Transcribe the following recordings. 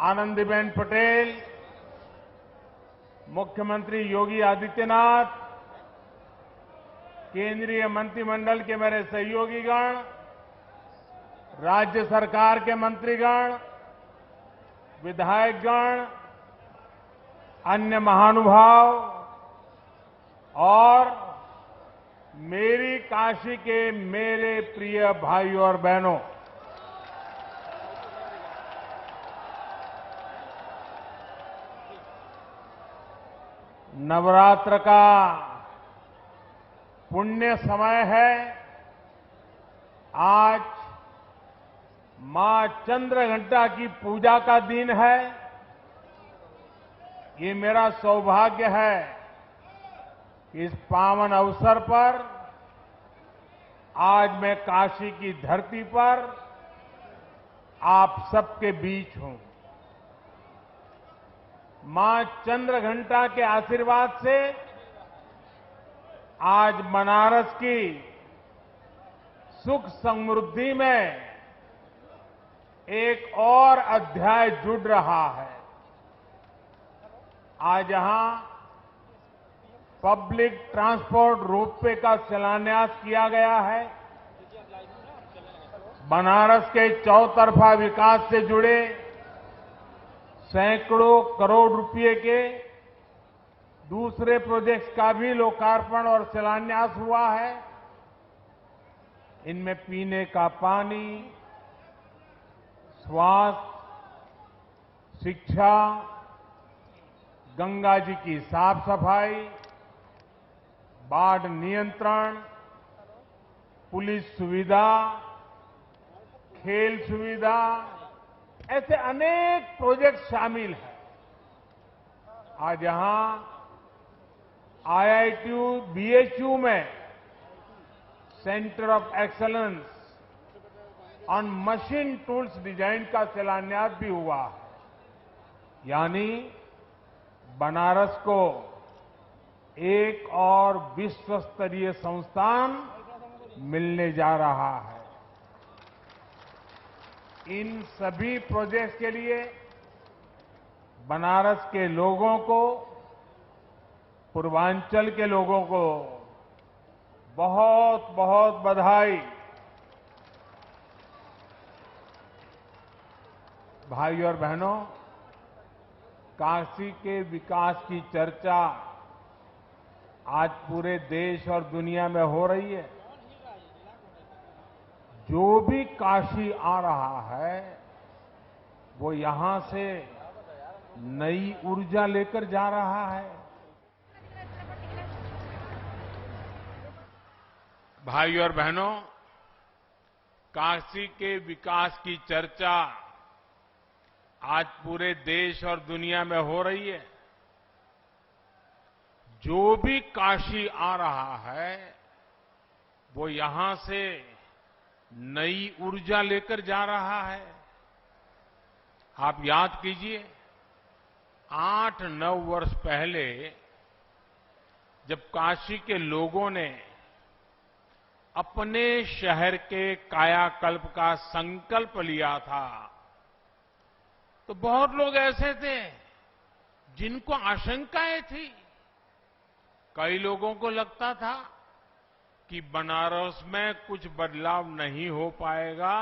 आनंदीबेन पटेल, मुख्यमंत्री योगी आदित्यनाथ, केंद्रीय मंत्रिमंडल के मेरे सहयोगीगण, राज्य सरकार के मंत्रीगण, विधायकगण, अन्य महानुभाव और मेरी काशी के मेरे प्रिय भाइयों और बहनों, नवरात्र का पुण्य समय है। आज मां चंद्रघंटा की पूजा का दिन है। ये मेरा सौभाग्य है कि इस पावन अवसर पर आज मैं काशी की धरती पर आप सबके बीच हूं। मां चंद्रघंटा के आशीर्वाद से आज बनारस की सुख समृद्धि में एक और अध्याय जुड़ रहा है। आज यहां पब्लिक ट्रांसपोर्ट रोपवे का शिलान्यास किया गया है। बनारस के चौतरफा विकास से जुड़े सैकड़ों करोड़ रुपए के दूसरे प्रोजेक्ट्स का भी लोकार्पण और शिलान्यास हुआ है। इनमें पीने का पानी, स्वास्थ्य, शिक्षा, गंगा जी की साफ सफाई, बाढ़ नियंत्रण, पुलिस सुविधा, खेल सुविधा, ऐसे अनेक प्रोजेक्ट शामिल हैं। आज यहां आईआईटीयू, बीएचयू में centre of excellence on machine tools design का शिलान्यास भी हुआ है। यानी बनारस को एक और विश्व स्तरीय संस्थान मिलने जा रहा है। इन सभी प्रोजेक्ट्स के लिए बनारस के लोगों को, पूर्वांचल के लोगों को बहुत बहुत बधाई। भाइयों और बहनों, काशी के विकास की चर्चा आज पूरे देश और दुनिया में हो रही है। जो भी काशी आ रहा है वो यहां से नई ऊर्जा लेकर जा रहा है। भाइयों और बहनों, काशी के विकास की चर्चा आज पूरे देश और दुनिया में हो रही है। जो भी काशी आ रहा है वो यहां से नई ऊर्जा लेकर जा रहा है। आप याद कीजिए, 8-9 वर्ष पहले जब काशी के लोगों ने अपने शहर के कायाकल्प का संकल्प लिया था तो बहुत लोग ऐसे थे जिनको आशंकाएं थी। कई लोगों को लगता था कि बनारस में कुछ बदलाव नहीं हो पाएगा,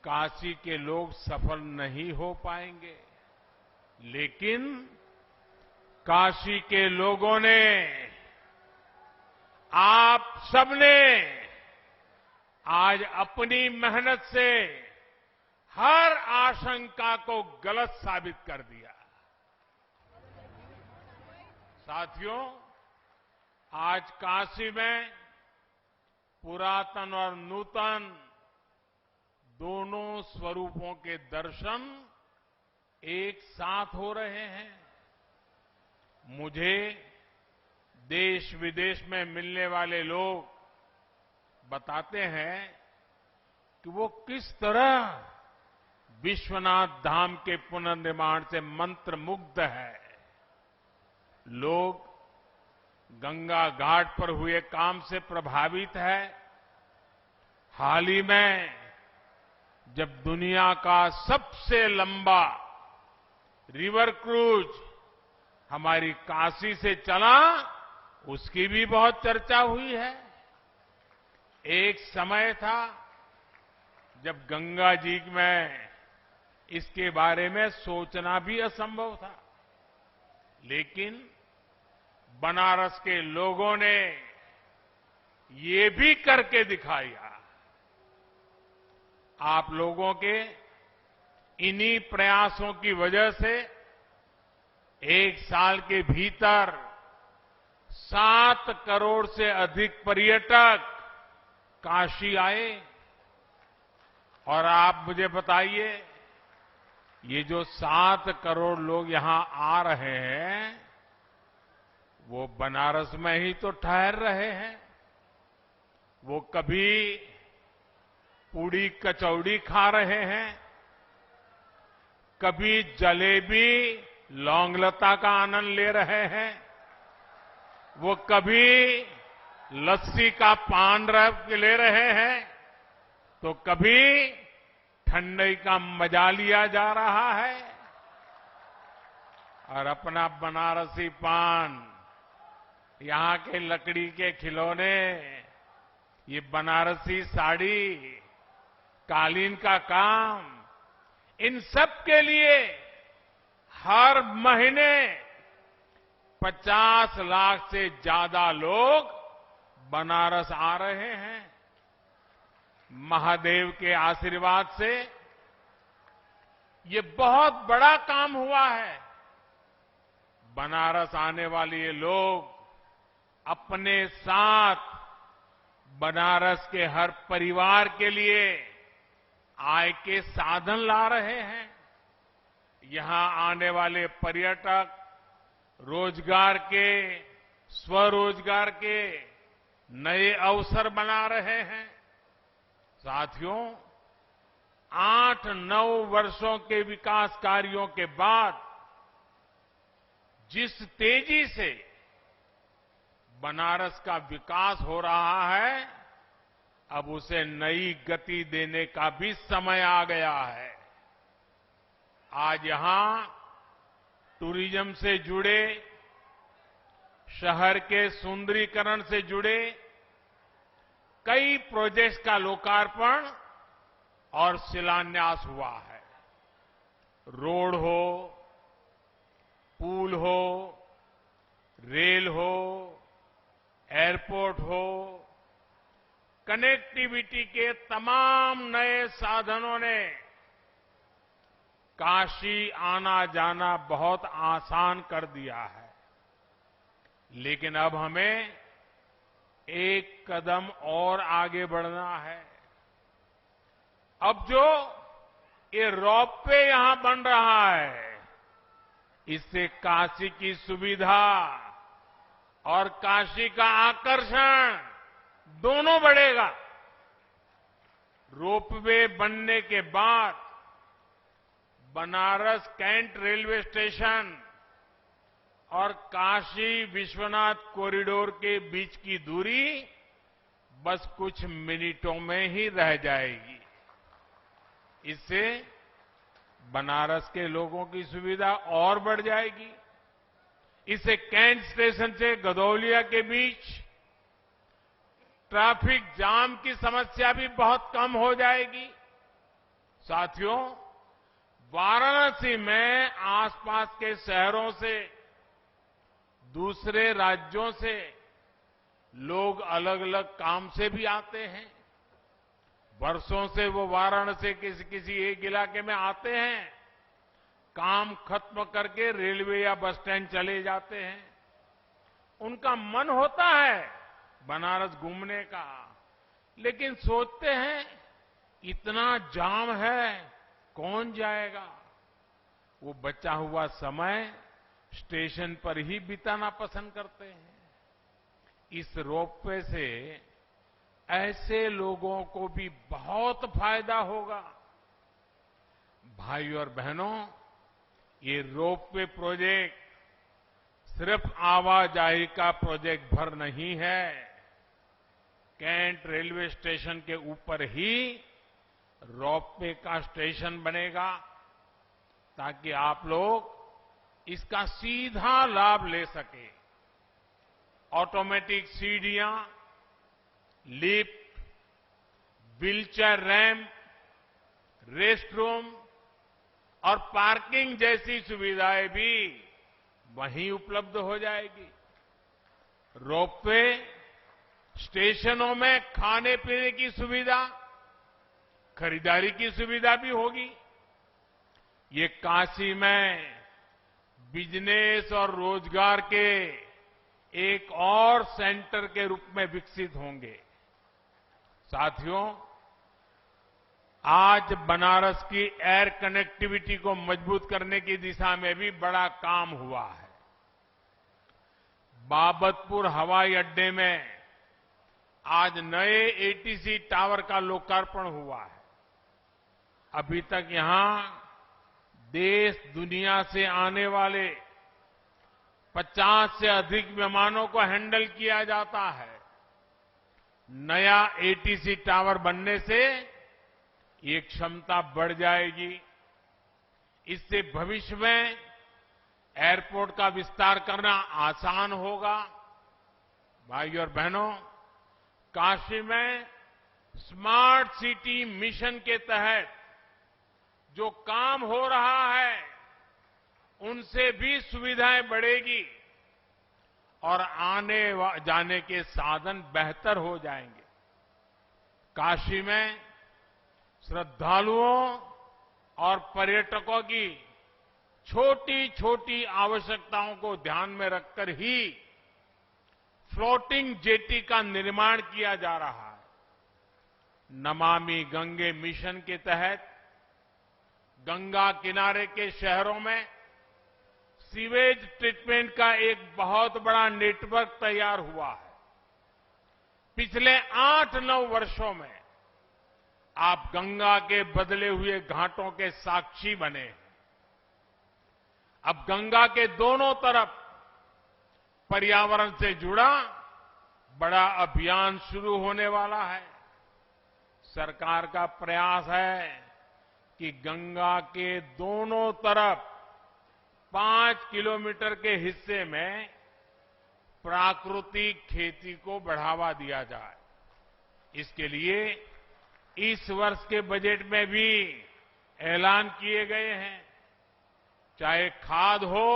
काशी के लोग सफल नहीं हो पाएंगे। लेकिन काशी के लोगों ने, आप सबने आज अपनी मेहनत से हर आशंका को गलत साबित कर दिया। साथियों, आज काशी में पुरातन और नूतन दोनों स्वरूपों के दर्शन एक साथ हो रहे हैं। मुझे देश विदेश में मिलने वाले लोग बताते हैं कि वो किस तरह विश्वनाथ धाम के पुनर्निर्माण से मंत्रमुग्ध है। लोग गंगा घाट पर हुए काम से प्रभावित है। हाल ही में जब दुनिया का सबसे लंबा रिवर क्रूज हमारी काशी से चला, उसकी भी बहुत चर्चा हुई है। एक समय था जब गंगा जी में इसके बारे में सोचना भी असंभव था, लेकिन बनारस के लोगों ने ये भी करके दिखाया। आप लोगों के इन्हीं प्रयासों की वजह से एक साल के भीतर 7 करोड़ से अधिक पर्यटक काशी आए। और आप मुझे बताइए, ये जो 7 करोड़ लोग यहां आ रहे हैं, वो बनारस में ही तो ठहर रहे हैं। वो कभी पूड़ी कचौड़ी खा रहे हैं, कभी जलेबी लौंगलता का आनंद ले रहे हैं, वो कभी लस्सी का पान ले रहे हैं, तो कभी ठंडई का मजा लिया जा रहा है। और अपना बनारसी पान, यहां के लकड़ी के खिलौने, ये बनारसी साड़ी, कालीन का काम, इन सब के लिए हर महीने 50 लाख से ज्यादा लोग बनारस आ रहे हैं। महादेव के आशीर्वाद से ये बहुत बड़ा काम हुआ है। बनारस आने वाले ये लोग अपने साथ बनारस के हर परिवार के लिए आय के साधन ला रहे हैं। यहां आने वाले पर्यटक रोजगार के, स्वरोजगार के नए अवसर बना रहे हैं। साथियों, 8-9 वर्षों के विकास कार्यों के बाद जिस तेजी से बनारस का विकास हो रहा है, अब उसे नई गति देने का भी समय आ गया है। आज यहां टूरिज्म से जुड़े, शहर के सुंदरीकरण से जुड़े कई प्रोजेक्ट्स का लोकार्पण और शिलान्यास हुआ है। रोड हो, पुल हो, रेल हो, एयरपोर्ट हो, कनेक्टिविटी के तमाम नए साधनों ने काशी आना जाना बहुत आसान कर दिया है। लेकिन अब हमें एक कदम और आगे बढ़ना है। अब जो ये रोपवे यहां बन रहा है, इससे काशी की सुविधा और काशी का आकर्षण दोनों बढ़ेगा। रोपवे बनने के बाद बनारस कैंट रेलवे स्टेशन और काशी विश्वनाथ कॉरिडोर के बीच की दूरी बस कुछ मिनटों में ही रह जाएगी। इससे बनारस के लोगों की सुविधा और बढ़ जाएगी। इससे कैंट स्टेशन से गदौलिया के बीच ट्रैफिक जाम की समस्या भी बहुत कम हो जाएगी। साथियों, वाराणसी में आसपास के शहरों से, दूसरे राज्यों से लोग अलग अलग काम से भी आते हैं। वर्षों से वो वाराणसी किसी एक इलाके में आते हैं, काम खत्म करके रेलवे या बस स्टैंड चले जाते हैं। उनका मन होता है बनारस घूमने का, लेकिन सोचते हैं इतना जाम है, कौन जाएगा। वो बचा हुआ समय स्टेशन पर ही बिताना पसंद करते हैं। इस रोपवे से ऐसे लोगों को भी बहुत फायदा होगा। भाइयों और बहनों, ये रोपवे प्रोजेक्ट सिर्फ आवाजाही का प्रोजेक्ट भर नहीं है। कैंट रेलवे स्टेशन के ऊपर ही रोपवे का स्टेशन बनेगा ताकि आप लोग इसका सीधा लाभ ले सके। ऑटोमेटिक सीढ़ियां, lift, wheelchair ramp, rest room और पार्किंग जैसी सुविधाएं भी वहीं उपलब्ध हो जाएगी। रोपवे स्टेशनों में खाने पीने की सुविधा, खरीदारी की सुविधा भी होगी। ये काशी में बिजनेस और रोजगार के एक और सेंटर के रूप में विकसित होंगे। साथियों, आज बनारस की एयर कनेक्टिविटी को मजबूत करने की दिशा में भी बड़ा काम हुआ है। बाबतपुर हवाई अड्डे में आज नए एटीसी टावर का लोकार्पण हुआ है। अभी तक यहां देश दुनिया से आने वाले 50 से अधिक विमानों को हैंडल किया जाता है। नया एटीसी टावर बनने से ये क्षमता बढ़ जाएगी। इससे भविष्य में एयरपोर्ट का विस्तार करना आसान होगा। भाइयों और बहनों, काशी में स्मार्ट सिटी मिशन के तहत जो काम हो रहा है उनसे भी सुविधाएं बढ़ेगी और आने जाने के साधन बेहतर हो जाएंगे। काशी में श्रद्धालुओं और पर्यटकों की छोटी छोटी आवश्यकताओं को ध्यान में रखकर ही फ्लोटिंग जेटी का निर्माण किया जा रहा है। नमामि गंगे मिशन के तहत गंगा किनारे के शहरों में सीवेज ट्रीटमेंट का एक बहुत बड़ा नेटवर्क तैयार हुआ है। पिछले 8-9 वर्षों में आप गंगा के बदले हुए घाटों के साक्षी बने हैं। अब गंगा के दोनों तरफ पर्यावरण से जुड़ा बड़ा अभियान शुरू होने वाला है। सरकार का प्रयास है कि गंगा के दोनों तरफ 5 किलोमीटर के हिस्से में प्राकृतिक खेती को बढ़ावा दिया जाए। इसके लिए इस वर्ष के बजट में भी ऐलान किए गए हैं। चाहे खाद हो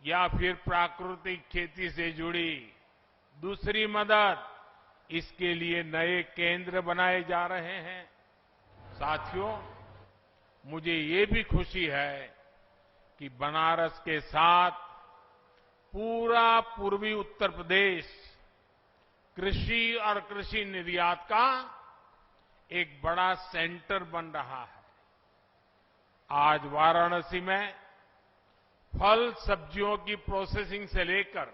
या फिर प्राकृतिक खेती से जुड़ी दूसरी मदद, इसके लिए नए केंद्र बनाए जा रहे हैं। साथियों, मुझे ये भी खुशी है कि बनारस के साथ पूरा पूर्वी उत्तर प्रदेश कृषि और कृषि निर्यात का एक बड़ा सेंटर बन रहा है। आज वाराणसी में फल सब्जियों की प्रोसेसिंग से लेकर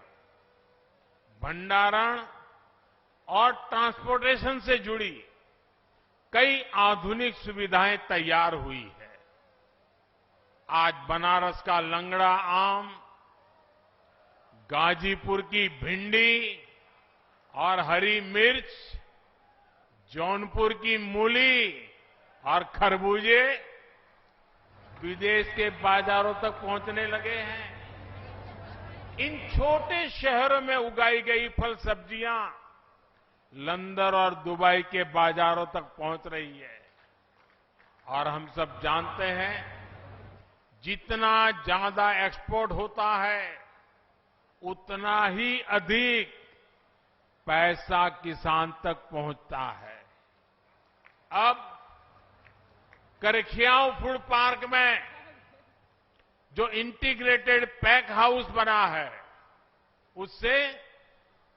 भंडारण और ट्रांसपोर्टेशन से जुड़ी कई आधुनिक सुविधाएं तैयार हुई है। आज बनारस का लंगड़ा आम, गाजीपुर की भिंडी और हरी मिर्च, जौनपुर की मूली और खरबूजे विदेश के बाजारों तक पहुंचने लगे हैं। इन छोटे शहरों में उगाई गई फल सब्जियां लंदन और दुबई के बाजारों तक पहुंच रही है। और हम सब जानते हैं, जितना ज्यादा एक्सपोर्ट होता है उतना ही अधिक पैसा किसान तक पहुंचता है। अब करखियाओं फूड पार्क में जो इंटीग्रेटेड पैक हाउस बना है, उससे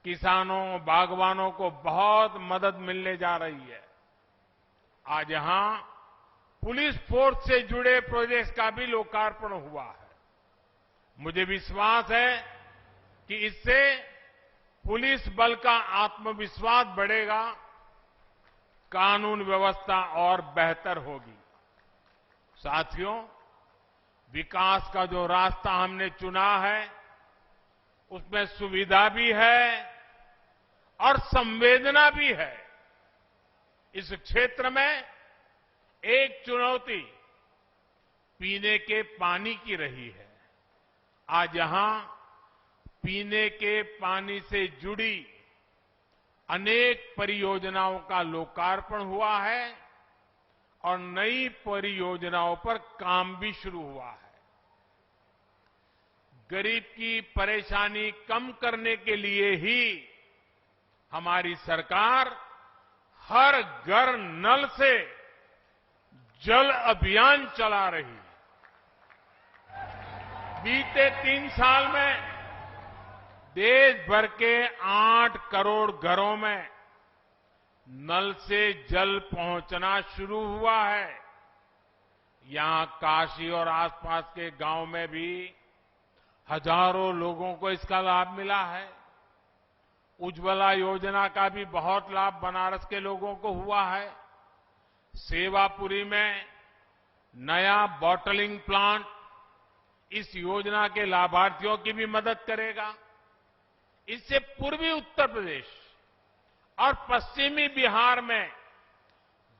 किसानों, बागवानों को बहुत मदद मिलने जा रही है। आज यहां पुलिस फोर्स से जुड़े प्रोजेक्ट्स का भी लोकार्पण हुआ है। मुझे विश्वास है कि इससे पुलिस बल का आत्मविश्वास बढ़ेगा, कानून व्यवस्था और बेहतर होगी। साथियों, विकास का जो रास्ता हमने चुना है उसमें सुविधा भी है और संवेदना भी है। इस क्षेत्र में एक चुनौती पीने के पानी की रही है। आज यहां पीने के पानी से जुड़ी अनेक परियोजनाओं का लोकार्पण हुआ है और नई परियोजनाओं पर काम भी शुरू हुआ है। गरीब की परेशानी कम करने के लिए ही हमारी सरकार हर घर नल से जल अभियान चला रही है। बीते 3 साल में देश भर के 8 करोड़ घरों में नल से जल पहुंचना शुरू हुआ है। यहां काशी और आसपास के गांव में भी हजारों लोगों को इसका लाभ मिला है। उज्ज्वला योजना का भी बहुत लाभ बनारस के लोगों को हुआ है। सेवापुरी में नया बॉटलिंग प्लांट इस योजना के लाभार्थियों की भी मदद करेगा। इससे पूर्वी उत्तर प्रदेश और पश्चिमी बिहार में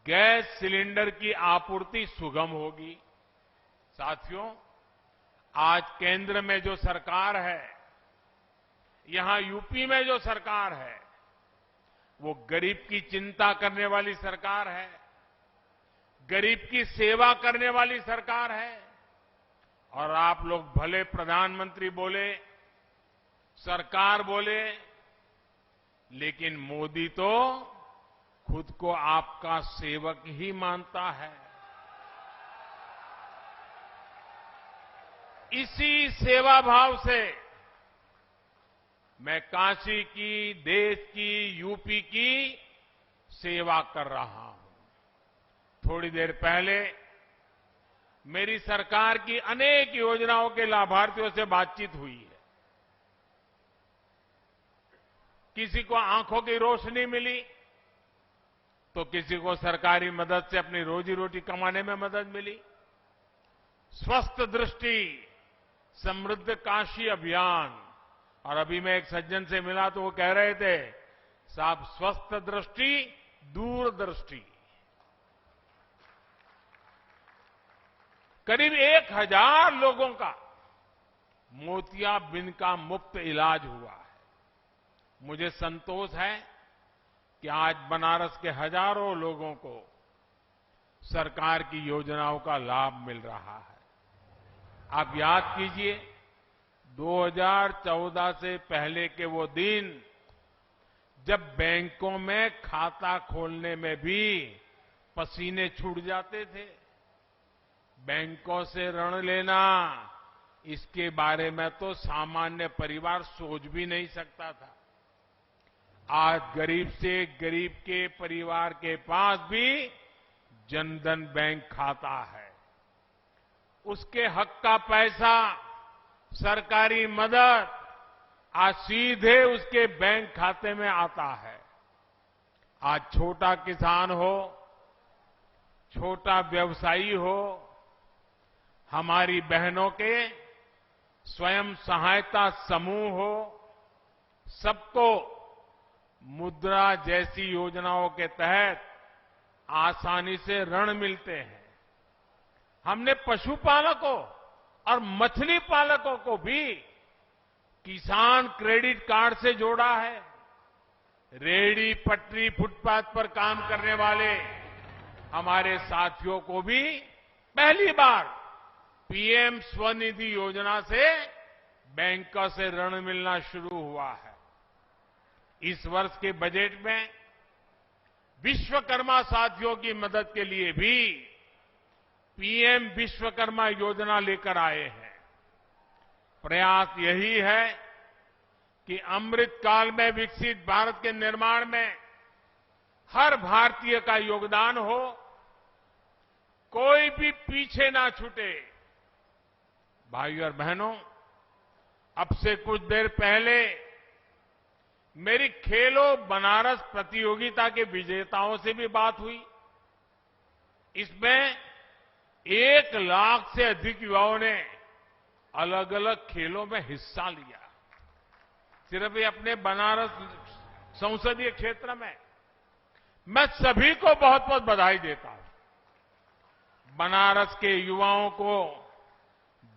गैस सिलेंडर की आपूर्ति सुगम होगी। साथियों, आज केंद्र में जो सरकार है, यहां यूपी में जो सरकार है, वो गरीब की चिंता करने वाली सरकार है, गरीब की सेवा करने वाली सरकार है। और आप लोग भले प्रधानमंत्री बोले, सरकार बोले, लेकिन मोदी तो खुद को आपका सेवक ही मानता है। इसी सेवा भाव से मैं काशी की, देश की, यूपी की सेवा कर रहा हूं। थोड़ी देर पहले मेरी सरकार की अनेक योजनाओं के लाभार्थियों से बातचीत हुई है। किसी को आंखों की रोशनी मिली, तो किसी को सरकारी मदद से अपनी रोजी रोटी कमाने में मदद मिली। स्वस्थ दृष्टि समृद्ध काशी अभियान, और अभी मैं एक सज्जन से मिला तो वो कह रहे थे, साहब स्वस्थ दृष्टि दूरदृष्टि। करीब 1000 लोगों का मोतियाबिंद का मुफ्त इलाज हुआ है। मुझे संतोष है कि आज बनारस के हजारों लोगों को सरकार की योजनाओं का लाभ मिल रहा है। आप याद कीजिए, 2014 से पहले के वो दिन जब बैंकों में खाता खोलने में भी पसीने छूट जाते थे। बैंकों से ऋण लेना, इसके बारे में तो सामान्य परिवार सोच भी नहीं सकता था। आज गरीब से गरीब के परिवार के पास भी जनधन बैंक खाता है। उसके हक का पैसा, सरकारी मदद आज सीधे उसके बैंक खाते में आता है। आज छोटा किसान हो, छोटा व्यवसायी हो, हमारी बहनों के स्वयं सहायता समूह हो, सबको मुद्रा जैसी योजनाओं के तहत आसानी से ऋण मिलते हैं। हमने पशुपालकों और मछली पालकों को भी किसान क्रेडिट कार्ड से जोड़ा है। रेहड़ी पटरी फुटपाथ पर काम करने वाले हमारे साथियों को भी पहली बार पीएम स्वनिधि योजना से बैंकों से ऋण मिलना शुरू हुआ है। इस वर्ष के बजट में विश्वकर्मा साथियों की मदद के लिए भी पीएम विश्वकर्मा योजना लेकर आए हैं। प्रयास यही है कि अमृत काल में विकसित भारत के निर्माण में हर भारतीय का योगदान हो, कोई भी पीछे ना छूटे। भाइयों और बहनों, अब से कुछ देर पहले मेरी खेलो बनारस प्रतियोगिता के विजेताओं से भी बात हुई। इसमें 1 लाख से अधिक युवाओं ने अलग अलग खेलों में हिस्सा लिया। सिर्फ ये अपने बनारस संसदीय क्षेत्र में। मैं सभी को बहुत बहुत बधाई देता हूं। बनारस के युवाओं को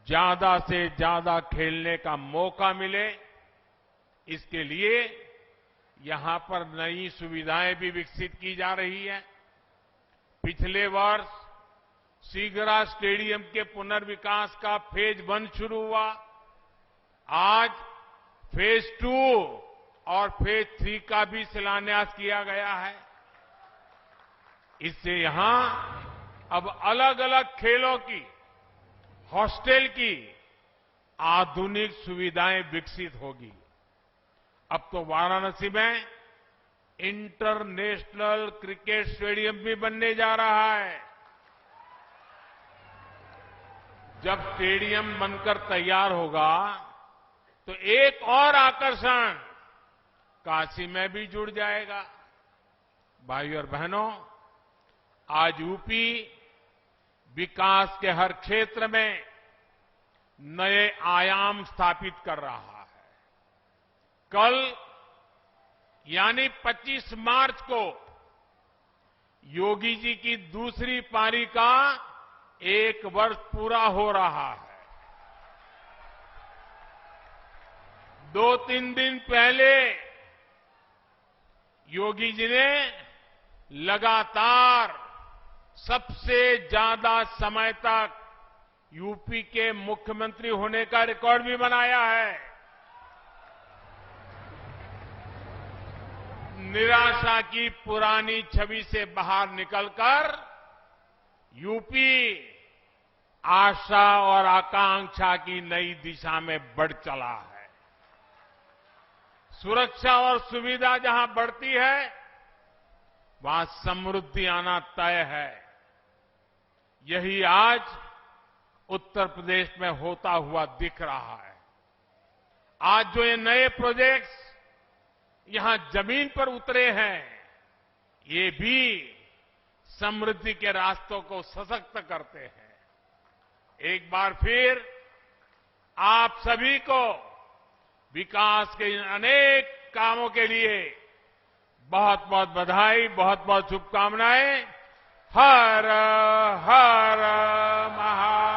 ज्यादा से ज्यादा खेलने का मौका मिले, इसके लिए यहां पर नई सुविधाएं भी विकसित की जा रही है। पिछले वर्ष सीगरा स्टेडियम के पुनर्विकास का फेज 1 शुरू हुआ। आज फेज 2 और फेज 3 का भी शिलान्यास किया गया है। इससे यहां अब अलग अलग खेलों की, हॉस्टल की आधुनिक सुविधाएं विकसित होगी। अब तो वाराणसी में इंटरनेशनल क्रिकेट स्टेडियम भी बनने जा रहा है। जब स्टेडियम बनकर तैयार होगा तो एक और आकर्षण काशी में भी जुड़ जाएगा। भाइयों और बहनों, आज यूपी विकास के हर क्षेत्र में नए आयाम स्थापित कर रहा है। कल यानी 25 मार्च को योगी जी की दूसरी पारी का 1 वर्ष पूरा हो रहा है। 2-3 दिन पहले योगी जी ने लगातार सबसे ज्यादा समय तक यूपी के मुख्यमंत्री होने का रिकॉर्ड भी बनाया है। निराशा की पुरानी छवि से बाहर निकलकर यूपी आशा और आकांक्षा की नई दिशा में बढ़ चला है। सुरक्षा और सुविधा जहां बढ़ती है, वहां समृद्धि आना तय है। यही आज उत्तर प्रदेश में होता हुआ दिख रहा है। आज जो ये नए प्रोजेक्ट्स यहां जमीन पर उतरे हैं, ये भी समृद्धि के रास्तों को सशक्त करते हैं। एक बार फिर आप सभी को विकास के इन अनेक कामों के लिए बहुत बहुत बधाई, बहुत बहुत शुभकामनाएं। हर हर महादेव।